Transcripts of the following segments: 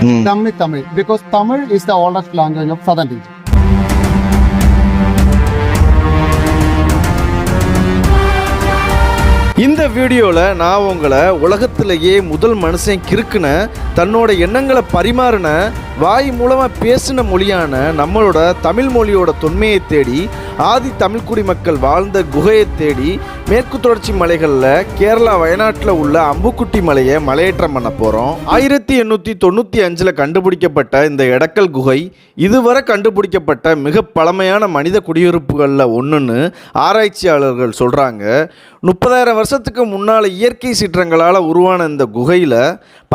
Dammi Tamil, because Tamil is the oldest language of southern region. இந்த வீடியோவில் நான் உங்களை உலகத்திலேயே முதல் மனுஷன் கிறுக்குன தன்னோட எண்ணங்களை பரிமாறின வாய் மூலமாக பேசின மொழியான நம்மளோட தமிழ் மொழியோட தொன்மையை தேடி ஆதி தமிழ் குடிமக்கள் வாழ்ந்த குகையை தேடி மேற்கு தொடர்ச்சி மலைகளில் கேரளா வயநாட்டில் உள்ள அம்புக்குட்டி மலையை மலையேற்றம் பண்ண போகிறோம். 1895 கண்டுபிடிக்கப்பட்ட இந்த எடக்கல் குகை இதுவரை கண்டுபிடிக்கப்பட்ட மிக பழமையான மனித குடியிருப்புகளில் ஒன்றுன்னு ஆராய்ச்சியாளர்கள் சொல்கிறாங்க. 30,000 வருஷத்துக்கு முன்னால் இயற்கை சீற்றங்களால் உருவான இந்த குகையில்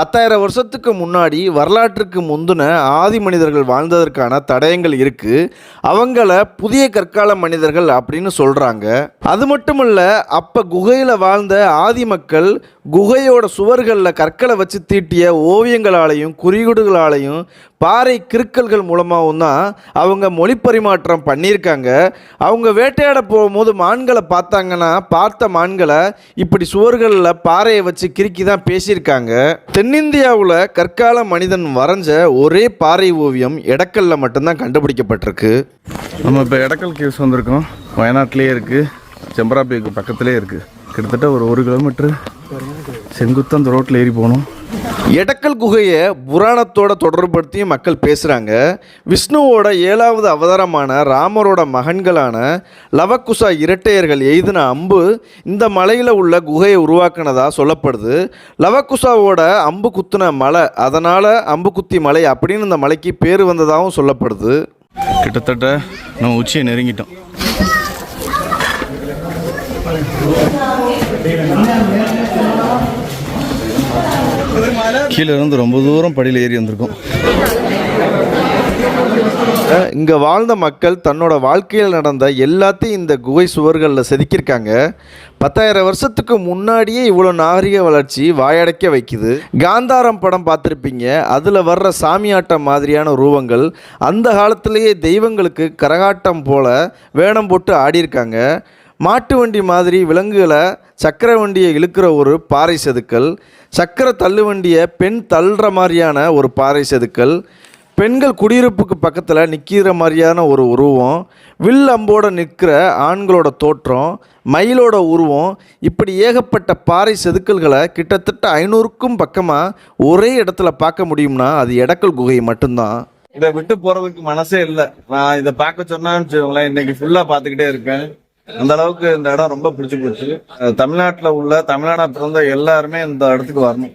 10,000 வருஷத்துக்கு முன்னாடி வரலாற்றுக்கு முந்தின ஆதி மனிதர்கள் வாழ்ந்ததற்கான தடயங்கள் இருக்குது. அவங்கள புதிய கற்கால மனிதர்கள் அப்படின்னு சொல்கிறாங்க. அது மட்டும் இல்லை, அப்போ குகையில் வாழ்ந்த ஆதி மக்கள் குகையோட சுவர்களில் கற்களை வச்சு தீட்டிய ஓவியங்களாலையும் குறியீடுகளாலையும் பாறை கிறுக்கல்கள் மூலமாகவும் தான் அவங்க மொழி பரிமாற்றம் பண்ணியிருக்காங்க. அவங்க வேட்டையாட போகும்போது மான்களை பார்த்தாங்கன்னா பார்த்த மான்களை இப்படி சுவர்களில் பாறையை வச்சு கிறுக்கி தான் பேசியிருக்காங்க. தென்னிந்தியாவில் கற்கால மனிதன் வரைஞ்ச ஒரே பாறை ஓவியம் எடக்கல்ல மட்டும்தான் கண்டுபிடிக்கப்பட்டிருக்கு. நம்ம இப்போ எடக்கல் கேவ்ஸ் வந்திருக்கோம். வயநாட்டிலே இருக்குது, செம்பராப்பேக்கு பக்கத்துலேயே இருக்குது. கிட்டத்தட்ட ஒரு 1 கிலோமீட்டர் செங்குத்து அந்த ரோட்டில் ஏறி போகணும். எடக்கல் குகையை புராணத்தோட தொடர்படுத்தியும் மக்கள் பேசுகிறாங்க. விஷ்ணுவோட 7வது அவதாரமான ராமரோட மகன்களான லவகுசா இரட்டையர்கள் எய்தின அம்பு இந்த மலையில் உள்ள குகையை உருவாக்குனதா சொல்லப்படுது. லவகுசாவோட அம்பு குத்துன மலை, அதனால் அம்புக்குத்தி மலை அப்படின்னு இந்த மலைக்கு பேர் வந்ததாகவும் சொல்லப்படுது. கிட்டத்தட்ட நம்ம உச்சியை நெருங்கிட்டோம். கீழே இருந்து ரொம்ப தூரம் படியில் ஏறி வந்திருக்கோம். இங்கே வாழ்ந்த மக்கள் தன்னோட வாழ்க்கையில் நடந்த எல்லாத்தையும் இந்த குகை சுவர்களில் செதுக்கியிருக்காங்க. 10,000 வருஷத்துக்கு முன்னாடியே இவ்வளோ நாகரிக வளர்ச்சி வாயடைக்க வைக்குது. காந்தாரம் படம் பார்த்துருப்பீங்க, அதில் வர்ற சாமியாட்டம் மாதிரியான ரூபங்கள் அந்த காலத்திலேயே தெய்வங்களுக்கு கரகாட்டம் போல வேடம் போட்டு ஆடியிருக்காங்க. மாட்டு வண்டி மாதிரி விலங்குகளை சக்கர வண்டியை இழுக்கிற ஒரு பாறை செதுக்கல், சக்கர தள்ளு வண்டியை பெண் தள்ளுற மாதிரியான ஒரு பாறை செதுக்கல், பெண்கள் குடியிருப்புக்கு பக்கத்தில் நிற்கிற மாதிரியான ஒரு உருவம், வில் அம்போடு நிற்கிற ஆண்களோட தோற்றம், மயிலோட உருவம், இப்படி ஏகப்பட்ட பாறை செதுக்கல்களை கிட்டத்தட்ட 500க்கும் பக்கமாக ஒரே இடத்துல பார்க்க முடியும்னா அது எடக்கல் குகை மட்டும்தான். இதை விட்டு போறதுக்கு மனசே இல்லை. நான் இதை பார்க்க சொன்னான்னு வச்சுக்கோங்களேன், இன்னைக்கு ஃபுல்லா பார்த்துக்கிட்டே இருக்கேன். அந்த அளவுக்கு இந்த இடம் ரொம்ப பிடிச்சி போச்சு. தமிழ்நாட்டில் உள்ள தமிழ்நாடு பிறந்த எல்லாருமே இந்த இடத்துக்கு வரணும்.